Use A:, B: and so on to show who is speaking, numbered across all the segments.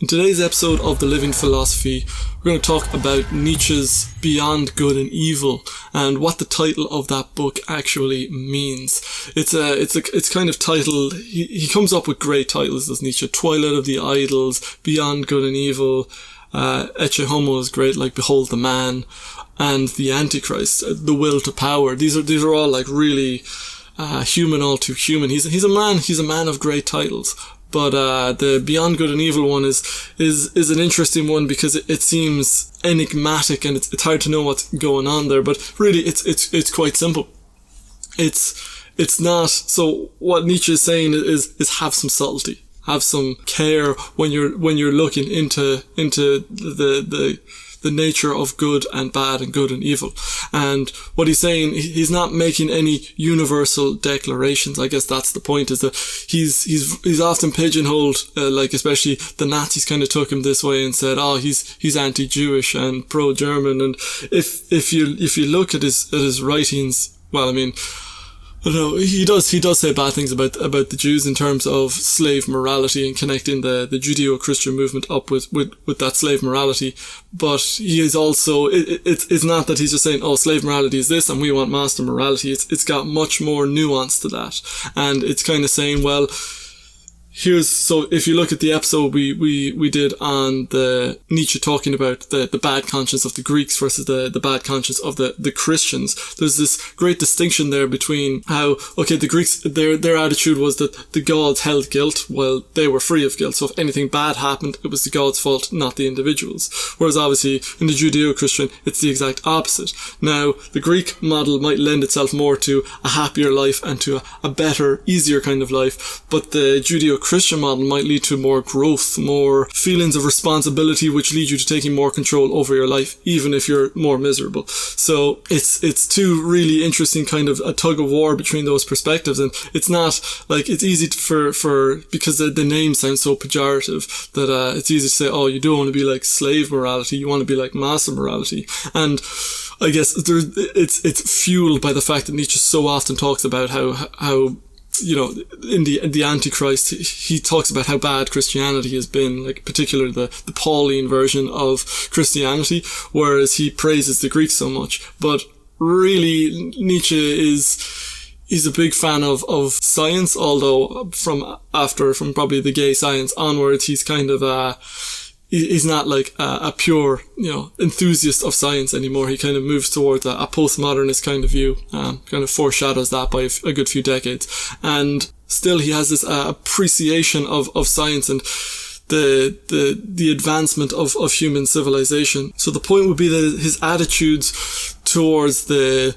A: In today's episode of The Living Philosophy, we're going to talk about Nietzsche's Beyond Good and Evil and what the title of that book actually means. It's kind of titled, he comes up with great titles, does Nietzsche. Twilight of the Idols, Beyond Good and Evil, Ecce Homo is great, like Behold the Man, and the Antichrist, The Will to Power. These are all like really human, all too human. He's a man of great titles. But the Beyond Good and Evil one is an interesting one because it seems enigmatic and it's hard to know what's going on there. But really, it's quite simple. It's not. So what Nietzsche is saying is have some subtlety, have some care when you're looking into the nature of good and bad and good and evil. And what he's saying, he's not making any universal declarations. I guess that's the point, is that he's often pigeonholed, like especially the Nazis kind of took him this way and said, oh, he's anti-Jewish and pro-German. And if you look at his writings, well, I mean, I don't know, he does say bad things about the Jews in terms of slave morality and connecting the Judeo-Christian movement up with that slave morality. But he is also, it's not that he's just saying, oh, slave morality is this and we want master morality. It's got much more nuance to that. And it's kind of saying, well, so if you look at the episode we did on the Nietzsche talking about the bad conscience of the Greeks versus the bad conscience of the Christians, there's this great distinction there between how, okay, the Greeks, their attitude was that the gods held guilt while they were free of guilt. So if anything bad happened, it was the gods' fault, not the individuals. Whereas obviously in the Judeo-Christian, it's the exact opposite. Now, the Greek model might lend itself more to a happier life and to a better, easier kind of life, but the Judeo-Christian model might lead to more growth, more feelings of responsibility, which lead you to taking more control over your life, even if you're more miserable. So it's two really interesting kind of a tug of war between those perspectives, and it's not like it's easy for because the name sounds so pejorative that it's easy to say, oh, you don't want to be like slave morality, you want to be like master morality. And I guess it's fueled by the fact that Nietzsche so often talks about how you know, in the Antichrist, he talks about how bad Christianity has been, like particularly the Pauline version of Christianity, whereas he praises the Greeks so much. But really, Nietzsche he's a big fan of science, although from probably the gay science onwards, he's kind of he's not like a pure, enthusiast of science anymore. He kind of moves towards a postmodernist kind of view, kind of foreshadows that by a good few decades. And still he has this appreciation of science and the advancement of human civilization. So the point would be that his attitudes towards the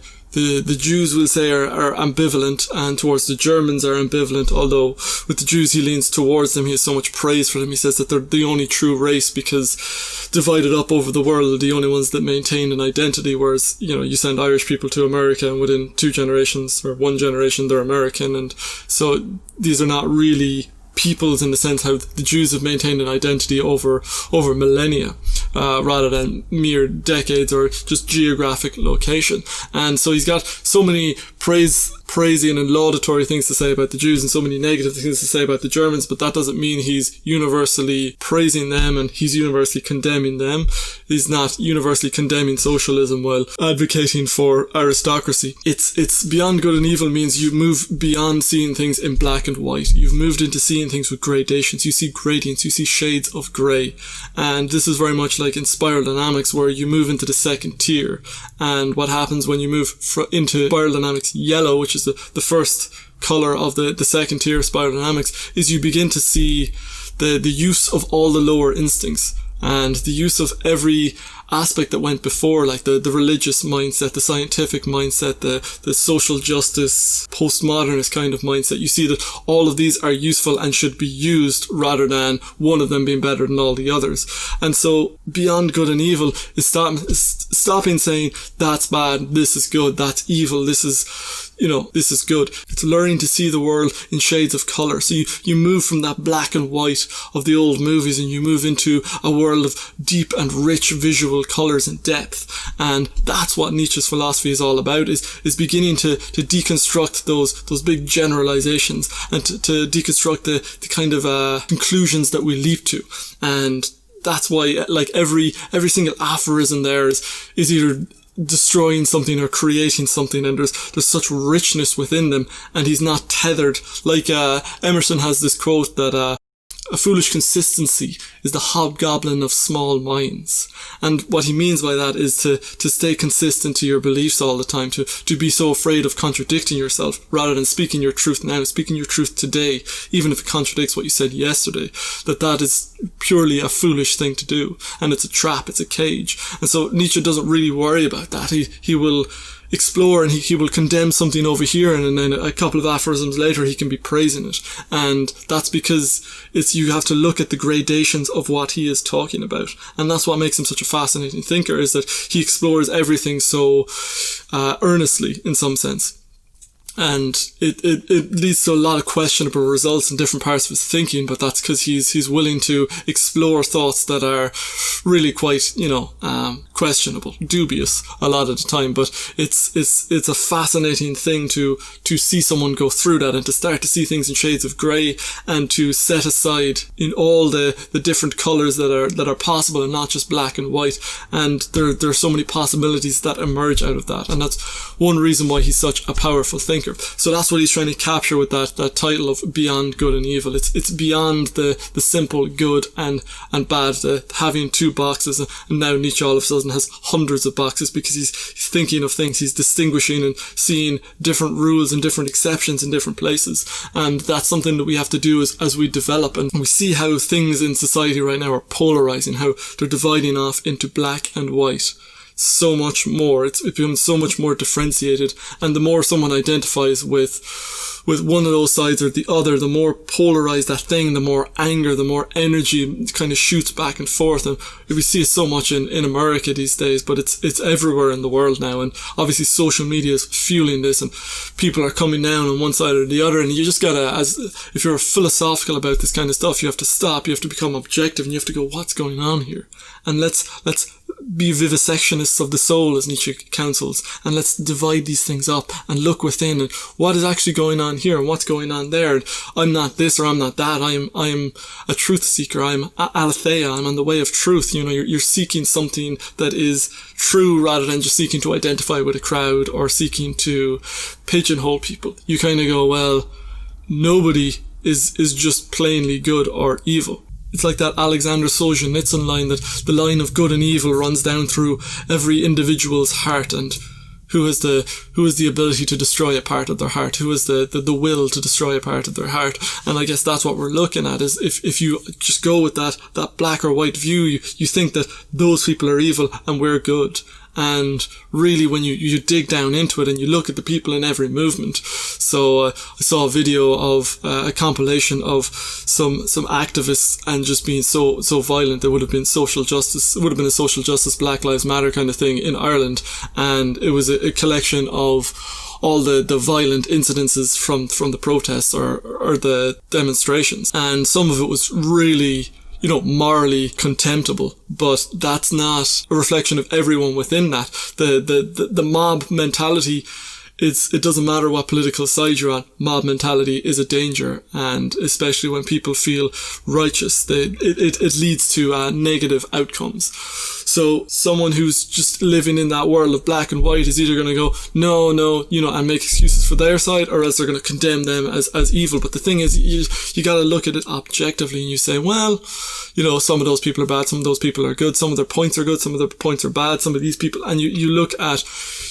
A: Jews, we'll say, are ambivalent, and towards the Germans are ambivalent, although with the Jews he leans towards them. He has so much praise for them. He says that they're the only true race because divided up over the world are the only ones that maintain an identity, whereas, you send Irish people to America and within 2 generations or 1 generation they're American, and so these are not really peoples in the sense how the Jews have maintained an identity over millennia, rather than mere decades or just geographic location. And so he's got so many praising and laudatory things to say about the Jews and so many negative things to say about the Germans, but that doesn't mean he's universally praising them and he's universally condemning them. He's not universally condemning socialism while advocating for aristocracy. It's Beyond Good and Evil means you move beyond seeing things in black and white. You've moved into seeing things with gradations. You see gradients, you see shades of grey. And this is very much like in spiral dynamics, where you move into the second tier. And what happens when you move into spiral dynamics yellow, which is the first colour of the second tier of spiral dynamics, is you begin to see the use of all the lower instincts and the use of every aspect that went before, like the religious mindset, the scientific mindset, the social justice, postmodernist kind of mindset. You see that all of these are useful and should be used rather than one of them being better than all the others. And so Beyond Good and Evil is stopping saying that's bad, this is good, that's evil, this is this is good. It's learning to see the world in shades of colour. So you move from that black and white of the old movies and you move into a world of deep and rich visual colours and depth. And that's what Nietzsche's philosophy is all about, is beginning to deconstruct those big generalizations and to deconstruct the kind of conclusions that we leap to. And that's why every single aphorism there is either destroying something or creating something, and there's such richness within them, and he's not tethered. Emerson has this quote that a foolish consistency is the hobgoblin of small minds. And what he means by that is to stay consistent to your beliefs all the time, to be so afraid of contradicting yourself rather than speaking your truth now, speaking your truth today, even if it contradicts what you said yesterday. That is purely a foolish thing to do. And it's a trap, it's a cage. And so Nietzsche doesn't really worry about that. He will explore and he will condemn something over here, and then a couple of aphorisms later he can be praising it. And that's because you have to look at the gradations of what he is talking about. And that's what makes him such a fascinating thinker, is that he explores everything so earnestly in some sense. And it leads to a lot of questionable results in different parts of his thinking, but that's because he's willing to explore thoughts that are really quite, questionable, dubious a lot of the time. But it's a fascinating thing to see someone go through that and to start to see things in shades of grey and to set aside in all the different colours that are possible and not just black and white. And there are so many possibilities that emerge out of that. And that's one reason why he's such a powerful thinker. So that's what he's trying to capture with that title of Beyond Good and Evil. It's beyond the simple good and bad, the having two boxes, and now Nietzsche all of a sudden has hundreds of boxes because he's thinking of things, he's distinguishing and seeing different rules and different exceptions in different places. And that's something that we have to do as we develop, and we see how things in society right now are polarizing, how they're dividing off into black and white. So much more. It becomes so much more differentiated, and the more someone identifies with one of those sides or the other, the more polarized that thing, the more anger, the more energy kind of shoots back and forth. And we see it so much in America these days, but it's everywhere in the world now. And obviously social media is fueling this, and people are coming down on one side or the other. And you just gotta, if you're philosophical about this kind of stuff, you have to stop, you have to become objective, and you have to go, what's going on here? And let's be vivisectionists of the soul, as Nietzsche counsels, and let's divide these things up and look within and what is actually going on here and what's going on there. And I'm not this or I'm not that. I am a truth seeker. I'm aletheia. I'm on the way of truth. You're seeking something that is true rather than just seeking to identify with a crowd or seeking to pigeonhole people. You kind of go, well, nobody is just plainly good or evil. It's like that Alexander Solzhenitsyn line, that the line of good and evil runs down through every individual's heart, and who has the ability to destroy a part of their heart? Who has the will to destroy a part of their heart? And I guess that's what we're looking at, is if you just go with that black or white view, you think that those people are evil and we're good. And really, when you dig down into it and you look at the people in every movement. So I saw a video of a compilation of some activists and just being so violent. There would have been social justice. It would have been a social justice, Black Lives Matter kind of thing in Ireland, and it was a collection of all the violent incidences from the protests or the demonstrations, and some of it was really, morally contemptible, but that's not a reflection of everyone within that. The mob mentality, it doesn't matter what political side you're on, mob mentality is a danger, and especially when people feel righteous, it leads to negative outcomes. So someone who's just living in that world of black and white is either going to go, no, and make excuses for their side, or else they're going to condemn them as evil. But the thing is, you got to look at it objectively, and you say, well, some of those people are bad, some of those people are good, some of their points are good, some of their points are bad, some of these people, and you look at,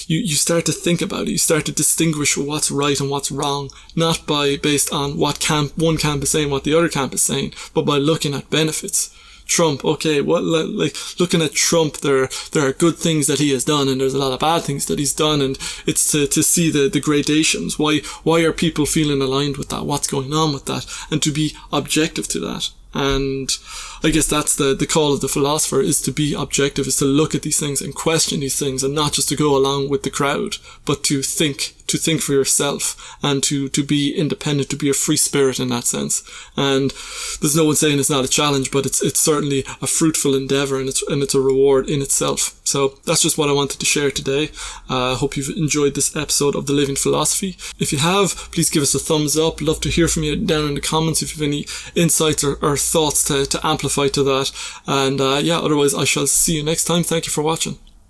A: you start to think about it, you start to distinguish what's right and what's wrong, not based on what one camp is saying, what the other camp is saying, but by looking at benefits. Trump, okay, looking at Trump, there are good things that he has done, and there's a lot of bad things that he's done, and it's to see the gradations. Why are people feeling aligned with that? What's going on with that? And to be objective to that. And I guess that's the call of the philosopher, is to be objective, is to look at these things and question these things, and not just to go along with the crowd, but to think think for yourself and to be independent, to be a free spirit in that sense. And there's no one saying it's not a challenge, but it's certainly a fruitful endeavor, and it's a reward in itself. So that's just what I wanted to share today. I hope you've enjoyed this episode of The Living Philosophy. If you have, please give us a thumbs up. Love to hear from you down in the comments if you have any insights or thoughts to amplify to that. And otherwise I shall see you next time. Thank you for watching.